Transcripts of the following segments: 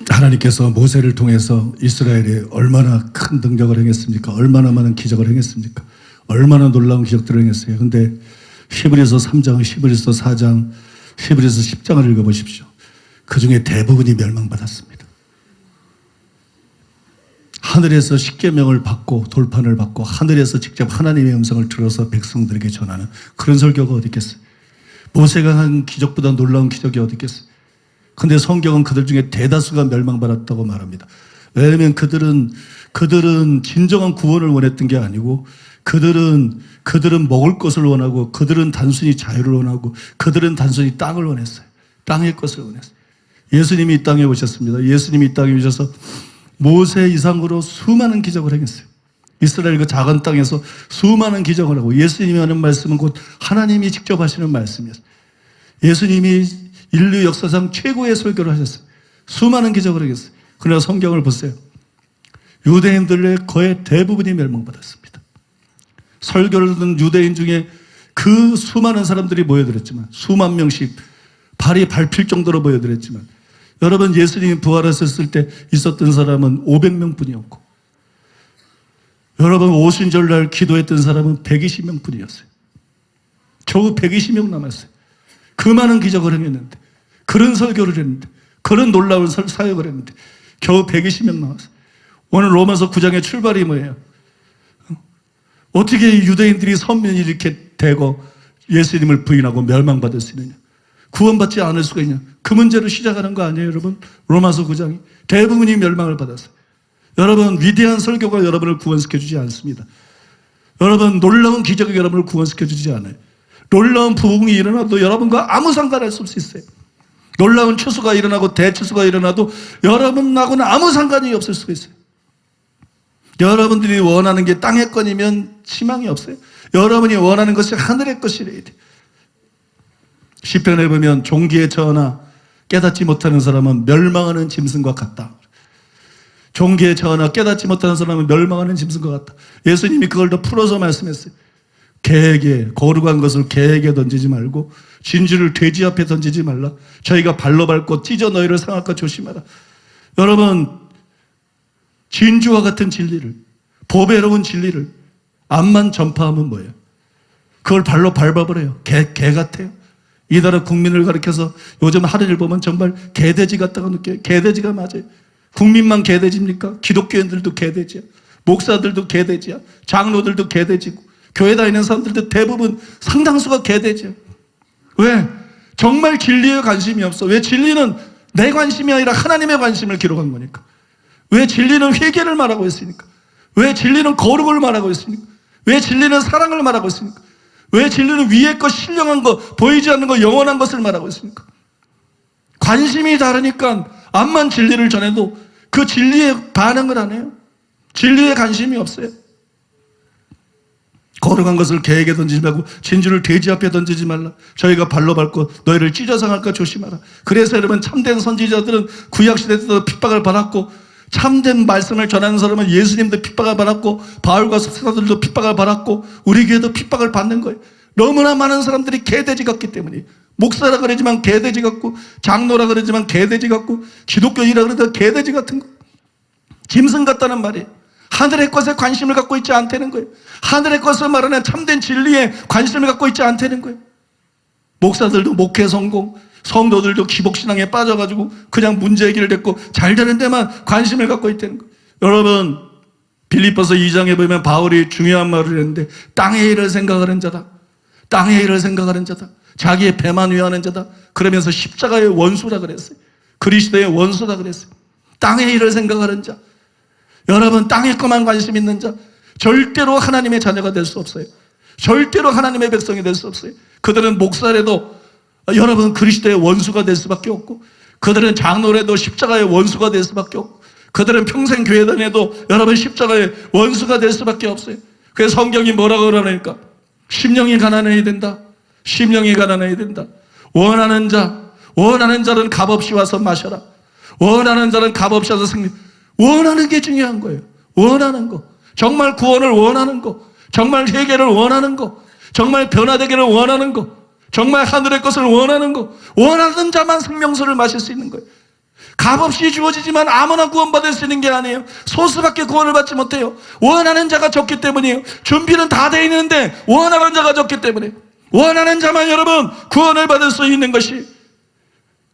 하나님께서 모세를 통해서 이스라엘이 얼마나 큰 능력을 행했습니까? 얼마나 많은 기적을 행했습니까? 얼마나 놀라운 기적들을 행했어요. 근데 히브리서 3장, 히브리서 4장, 히브리서 10장을 읽어보십시오. 그 중에 대부분이 멸망받았습니다. 하늘에서 십계명을 받고 돌판을 받고 하늘에서 직접 하나님의 음성을 들어서 백성들에게 전하는 그런 설교가 어디 있겠어요? 모세가 한 기적보다 놀라운 기적이 어디 있겠어요? 근데 성경은 그들 중에 대다수가 멸망받았다고 말합니다. 왜냐하면 그들은 진정한 구원을 원했던 게 아니고 그들은 먹을 것을 원하고 그들은 단순히 자유를 원하고 그들은 단순히 땅을 원했어요. 땅의 것을 원했어요. 예수님이 이 땅에 오셨습니다. 예수님이 이 땅에 오셔서 모세 이상으로 수많은 기적을 행했어요. 이스라엘 그 작은 땅에서 수많은 기적을 하고 예수님이 하는 말씀은 곧 하나님이 직접 하시는 말씀이었어요. 예수님이 인류 역사상 최고의 설교를 하셨어요. 수많은 기적을 하셨어요. 그러나 성경을 보세요. 유대인들의 거의 대부분이 멸망받았습니다. 설교를 듣는 유대인 중에 그 수많은 사람들이 모여들었지만 수만 명씩 발이 밟힐 정도로 모여들었지만 여러분 예수님이 부활하셨을 때 있었던 사람은 500명 뿐이었고 여러분 오순절날 기도했던 사람은 120명 뿐이었어요. 겨우 120명 남았어요. 그 많은 기적을 행했는데 그런 설교를 했는데 그런 놀라운 사역을 했는데 겨우 120명 남았어요. 오늘 로마서 9장의 출발이 뭐예요? 어떻게 유대인들이 선민이 이렇게 되고 예수님을 부인하고 멸망받을 수 있느냐? 구원받지 않을 수가 있냐? 그 문제로 시작하는 거 아니에요, 여러분? 로마서 9장이 대부분이 멸망을 받았어요. 여러분 위대한 설교가 여러분을 구원시켜주지 않습니다. 여러분 놀라운 기적이 여러분을 구원시켜주지 않아요. 놀라운 부흥이 일어나도 여러분과 아무 상관할 수 없어요. 놀라운 추수가 일어나고 대추수가 일어나도 여러분하고는 아무 상관이 없을 수가 있어요. 여러분들이 원하는 게 땅의 것이면 희망이 없어요. 여러분이 원하는 것이 하늘의 것이래야 돼요. 시편에 보면 종기에 처하나 깨닫지 못하는 사람은 멸망하는 짐승과 같다. 종기에 처하나 깨닫지 못하는 사람은 멸망하는 짐승과 같다. 예수님이 그걸 더 풀어서 말씀했어요. 개에게 거룩한 것을 개에게 던지지 말고 진주를 돼지 앞에 던지지 말라. 저희가 발로 밟고 찢어 너희를 상할까 조심하라. 여러분 진주와 같은 진리를 보배로운 진리를 암만 전파하면 뭐예요? 그걸 발로 밟아버려요. 개 같아요. 이 나라 국민을 가리켜서 요즘 하는 일 보면 정말 개돼지 같다고 느껴요. 개돼지가 맞아요. 국민만 개돼지입니까? 기독교인들도 개돼지야. 목사들도 개돼지야. 장로들도 개돼지고 교회 다니는 사람들도 대부분 상당수가 개돼지야. 왜? 정말 진리에 관심이 없어. 왜? 진리는 내 관심이 아니라 하나님의 관심을 기록한 거니까. 왜? 진리는 회개를 말하고 있으니까. 왜? 진리는 거룩을 말하고 있으니까. 왜? 진리는 사랑을 말하고 있으니까. 왜? 진리는 위의 것, 신령한 것, 보이지 않는 것, 영원한 것을 말하고 있습니까? 관심이 다르니까 암만 진리를 전해도 그 진리에 반응을 안 해요. 진리에 관심이 없어요. 거룩한 것을 개에게 던지지 말고 진주를 돼지 앞에 던지지 말라. 저희가 발로 밟고 너희를 찢어 상할까 조심하라. 그래서 여러분 참된 선지자들은 구약시대 때도 핍박을 받았고 참된 말씀을 전하는 사람은 예수님도 핍박을 받았고 바울과 사도들도 핍박을 받았고 우리 교회도 핍박을 받는 거예요. 너무나 많은 사람들이 개돼지 같기 때문에 목사라 그러지만 개돼지 같고 장로라 그러지만 개돼지 같고 기독교인이라 그러다 개돼지 같은 거 짐승 같다는 말이에요. 하늘의 것에 관심을 갖고 있지 않다는 거예요. 하늘의 것을 말하는 참된 진리에 관심을 갖고 있지 않다는 거예요. 목사들도 목회 성공, 성도들도 기복신앙에 빠져가지고 그냥 문제 해결을 됐고 잘 되는 데만 관심을 갖고 있다는 거예요. 여러분 빌립보서 2장에 보면 바울이 중요한 말을 했는데 땅의 일을 생각하는 자다. 땅의 일을 생각하는 자다. 자기의 배만 위하는 자다. 그러면서 십자가의 원수라 그랬어요. 그리스도의 원수라 그랬어요. 땅의 일을 생각하는 자. 여러분 땅의 것만 관심 있는 자 절대로 하나님의 자녀가 될 수 없어요. 절대로 하나님의 백성이 될 수 없어요. 그들은 목사라도 여러분 그리스도의 원수가 될 수밖에 없고 그들은 장로라도 십자가의 원수가 될 수밖에 없고 그들은 평생 교회 다녀도 여러분 십자가의 원수가 될 수밖에 없어요. 그래서 성경이 뭐라고 그러니까 심령이 가난해야 된다. 심령이 가난해야 된다. 원하는 자는 값없이 와서 마셔라. 원하는 자는 값없이 와서 생명. 원하는 게 중요한 거예요. 원하는 거. 정말 구원을 원하는 거. 정말 회개를 원하는 거. 정말 변화되기를 원하는 거. 정말 하늘의 것을 원하는 거. 원하는 자만 생명수를 마실 수 있는 거예요. 값없이 주어지지만 아무나 구원받을 수 있는 게 아니에요. 소수밖에 구원을 받지 못해요. 원하는 자가 적기 때문이에요. 준비는 다 돼 있는데 원하는 자가 적기 때문에, 원하는 자만 여러분 구원을 받을 수 있는 것이.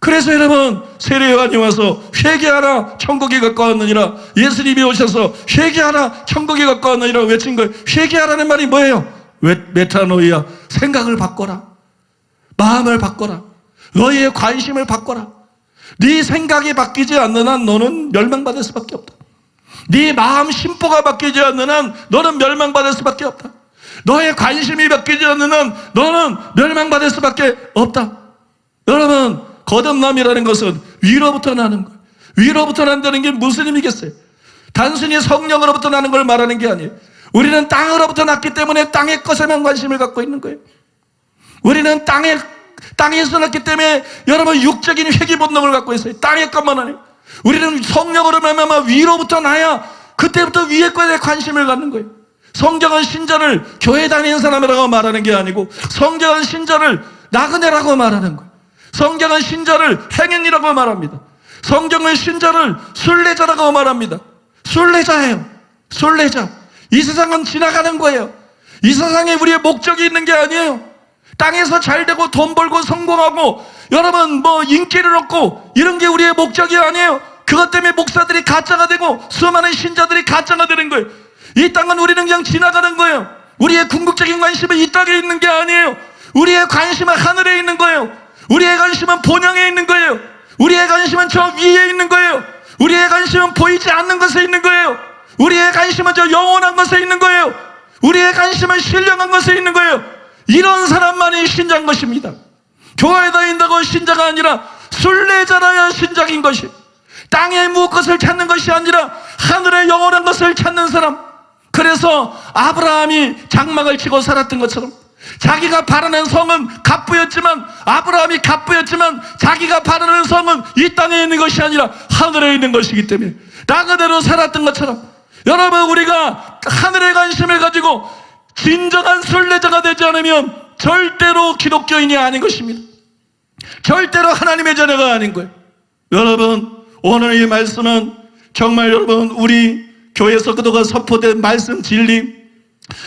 그래서 여러분, 세례 요한이 와서 회개하라 천국이 가까웠느니라, 예수님이 오셔서 회개하라 천국이 가까웠느니라 외친 거예요. 회개하라는 말이 뭐예요? 메타노이아, 생각을 바꿔라, 마음을 바꿔라, 너희의 관심을 바꿔라. 네 생각이 바뀌지 않는 한 너는 멸망받을 수밖에 없다. 네 마음 심보가 바뀌지 않는 한 너는 멸망받을 수밖에 없다. 너의 관심이 바뀌지 않는 한 너는 멸망받을 수밖에 없다. 여러분, 거듭남이라는 것은 위로부터 나는 거예요. 위로부터 난다는 게 무슨 의미겠어요? 단순히 성령으로부터 나는 걸 말하는 게 아니에요. 우리는 땅으로부터 났기 때문에 땅의 것에만 관심을 갖고 있는 거예요. 우리는 땅에서 났기 때문에 여러분 육적인 회귀 본능을 갖고 있어요. 땅의 것만 아니에요. 우리는 성령으로 말미암아 위로부터 나야 그때부터 위의 것에 관심을 갖는 거예요. 성경은 신자를 교회 다니는 사람이라고 말하는 게 아니고, 성경은 신자를 나그네라고 말하는 거예요. 성경은 신자를 행인이라고 말합니다. 성경은 신자를 순례자라고 말합니다. 순례자예요. 순례자. 이 세상은 지나가는 거예요. 이 세상에 우리의 목적이 있는 게 아니에요. 땅에서 잘 되고 돈 벌고 성공하고 여러분 뭐 인기를 얻고 이런 게 우리의 목적이 아니에요. 그것 때문에 목사들이 가짜가 되고 수많은 신자들이 가짜가 되는 거예요. 이 땅은 우리는 그냥 지나가는 거예요. 우리의 궁극적인 관심은 이 땅에 있는 게 아니에요. 우리의 관심은 하늘에 있는 거예요. 우리의 관심은 본향에 있는 거예요. 우리의 관심은 저 위에 있는 거예요. 우리의 관심은 보이지 않는 것에 있는 거예요. 우리의 관심은 저 영원한 것에 있는 거예요. 우리의 관심은 신령한 것에 있는 거예요. 이런 사람만이 신자인 것입니다. 교회에 다닌다고 신자가 아니라 순례자라야 신자인 것이, 땅의 무엇것을 찾는 것이 아니라 하늘의 영원한 것을 찾는 사람. 그래서 아브라함이 장막을 치고 살았던 것처럼 자기가 바라는 성은 갑부였지만, 아브라함이 갑부였지만 자기가 바라는 성은 이 땅에 있는 것이 아니라 하늘에 있는 것이기 때문에 나그네로 살았던 것처럼, 여러분 우리가 하늘의 관심을 가지고 진정한 순례자가 되지 않으면 절대로 기독교인이 아닌 것입니다. 절대로 하나님의 자녀가 아닌 거예요. 여러분, 오늘 이 말씀은 정말 여러분 우리 교회에서 그동안 선포된 말씀 진리,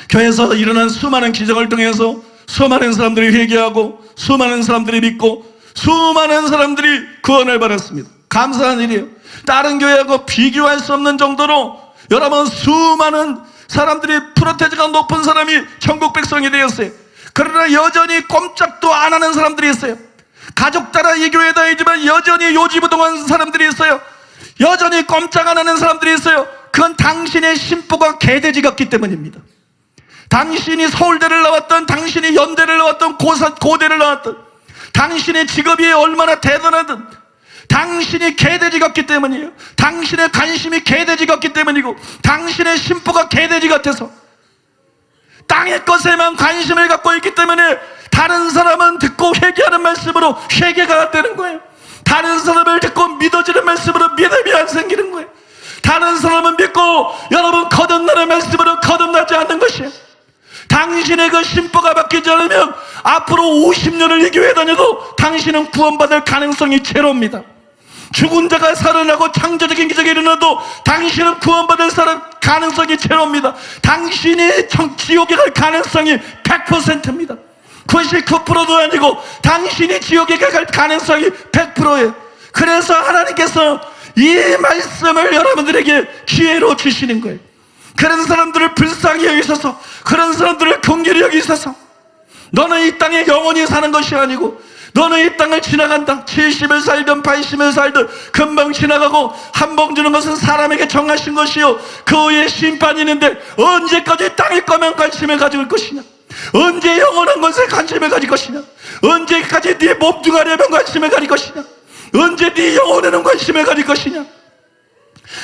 교회에서 일어난 수많은 기적을 통해서 수많은 사람들이 회개하고 수많은 사람들이 믿고 수많은 사람들이 구원을 받았습니다. 감사한 일이에요. 다른 교회하고 비교할 수 없는 정도로 여러분 수많은 사람들이, 프로테즈가 높은 사람이 천국 백성이 되었어요. 그러나 여전히 꼼짝도 안 하는 사람들이 있어요. 가족 따라 이 교회에 다니지만 여전히 요지부동한 사람들이 있어요. 여전히 꼼짝 안 하는 사람들이 있어요. 그건 당신의 심보가 개돼지 같기 때문입니다. 당신이 서울대를 나왔던, 당신이 연대를 나왔던, 고대를 나왔던, 당신의 직업이 얼마나 대단하든 당신이 개돼지 같기 때문이에요. 당신의 관심이 개돼지 같기 때문이고, 당신의 심보가 개돼지 같아서 땅의 것에만 관심을 갖고 있기 때문에 다른 사람은 듣고 회개하는 말씀으로 회개가 되는 거예요. 다른 사람을 듣고 믿어지는 말씀으로 믿음이 안 생기는 거예요. 다른 사람은 믿고 여러분 거듭나는 말씀으로 거듭나지 않는 것이에요. 당신의 그 심보가 바뀌지 않으면 앞으로 50년을 이 교회 다녀도 당신은 구원받을 가능성이 제로입니다. 죽은 자가 살아나고 창조적인 기적이 일어나도 당신은 구원받을 가능성이 제로입니다. 당신이 지옥에 갈 가능성이 100%입니다. 99%도 아니고 당신이 지옥에 갈 가능성이 100%예요. 그래서 하나님께서 이 말씀을 여러분들에게 기회로 주시는 거예요. 그런 사람들을 불쌍히 여기셔서, 그런 사람들을 긍휼히 여기셔서, 너는 이 땅에 영원히 사는 것이 아니고 너는 이 땅을 지나간다. 70을 살든 80을 살든 금방 지나가고 한 번 주는 것은 사람에게 정하신 것이요 그 후에 심판이 있는데 언제까지 땅의 것만 관심을 가질 것이냐, 언제 영원한 것에 관심을 가질 것이냐, 언제까지 네 몸뚱아리에만 관심을 가질 것이냐, 언제 네 영혼에는 관심을 가질 것이냐.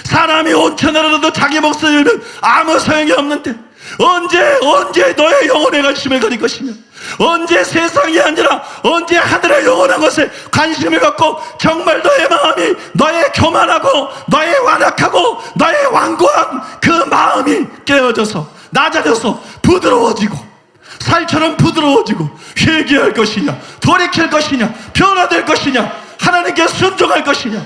사람이 온천하라도 자기 목숨을 잃으면 아무 소용이 없는데 언제 너의 영혼에 관심을 가질 것이냐, 언제 세상이 아니라 언제 하늘의 영원한 것에 관심을 갖고 정말 너의 마음이, 너의 교만하고 너의 완악하고 너의 완고한 그 마음이 깨어져서 낮아져서 부드러워지고 살처럼 부드러워지고 회개할 것이냐, 돌이킬 것이냐, 변화될 것이냐, 하나님께 순종할 것이냐.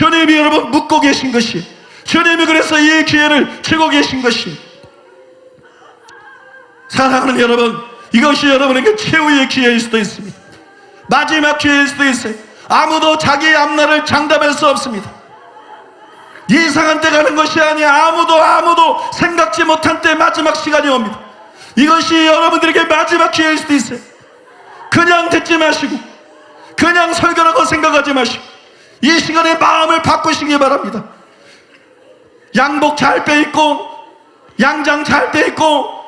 주님이 여러분 묻고 계신 것이, 주님이 그래서 이 기회를 주고 계신 것이, 사랑하는 여러분, 이것이 여러분에게 최후의 기회일 수도 있습니다. 마지막 기회일 수도 있어요. 아무도 자기의 앞날을 장담할 수 없습니다. 예상한 때 가는 것이 아니야. 아무도 생각지 못한 때 마지막 시간이 옵니다. 이것이 여러분들에게 마지막 기회일 수도 있어요. 그냥 듣지 마시고, 그냥 설교라고 생각하지 마시고, 이 시간에 마음을 바꾸시기 바랍니다. 양복 잘 빼입고, 양장 잘 빼입고,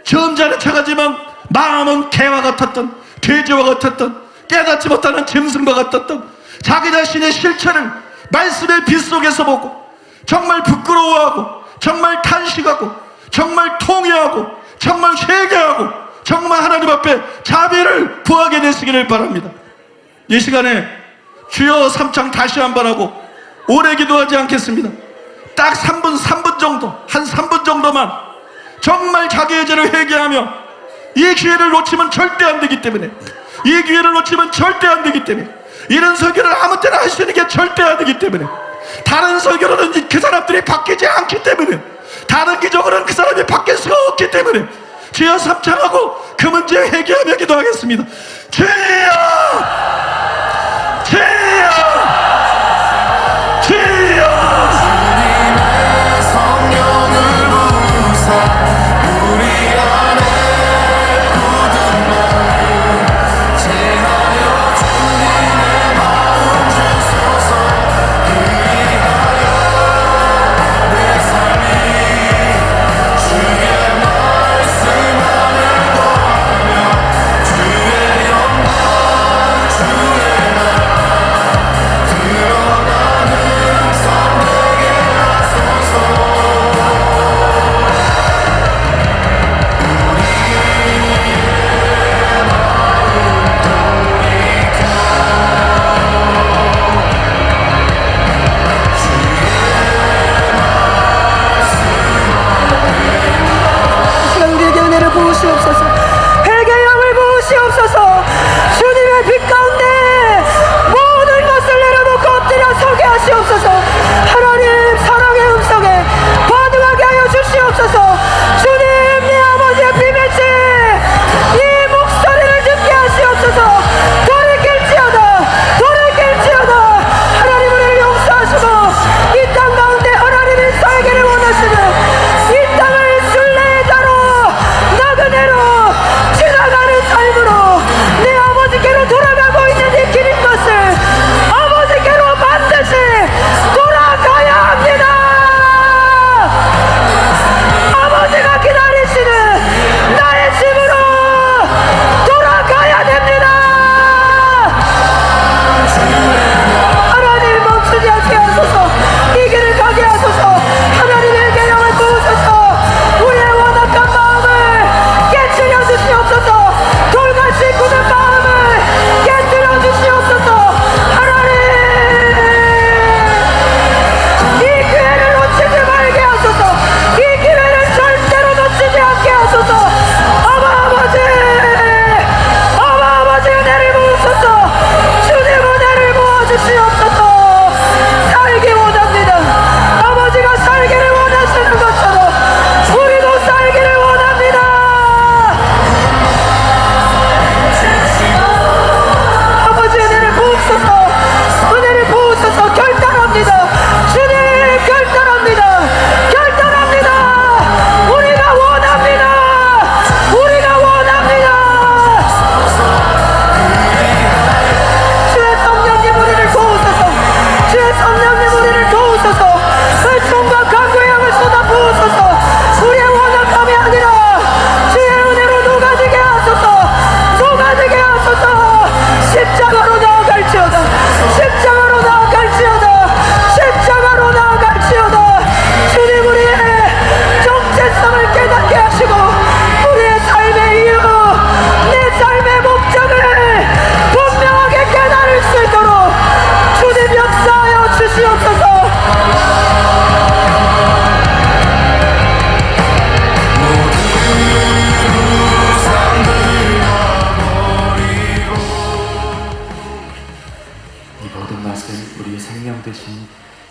점잖은 척하지만 마음은 개와 같았던, 돼지와 같았던, 깨닫지 못하는 짐승과 같았던 자기 자신의 실체를 말씀의 빛 속에서 보고 정말 부끄러워하고, 정말 탄식하고, 정말 통회하고, 정말 회개하고, 정말 하나님 앞에 자비를 구하게 되시기를 바랍니다. 이 시간에 주여 삼창 다시 한번 하고 오래 기도하지 않겠습니다. 딱 3분 정도, 한 3분 정도만 정말 자기의 죄를 회개하며, 이 기회를 놓치면 절대 안 되기 때문에, 이 기회를 놓치면 절대 안 되기 때문에, 이런 설교를 아무 때나 할 수 있는 게 절대 안 되기 때문에, 다른 설교로는 그 사람들이 바뀌지 않기 때문에, 다른 기적으로는 그 사람이 바뀔 수가 없기 때문에 주여 삼창하고 그 문제 회개하며 기도하겠습니다. 주여! 주여! 주여! 주님의 성령을 부으사 우리 안에 굳은 마음 제하여 주님의 마음 주소서. 그리하여 내 삶이 주의 말씀 안을 거하며 주의 영광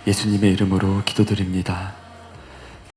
예수님의 이름으로 기도드립니다.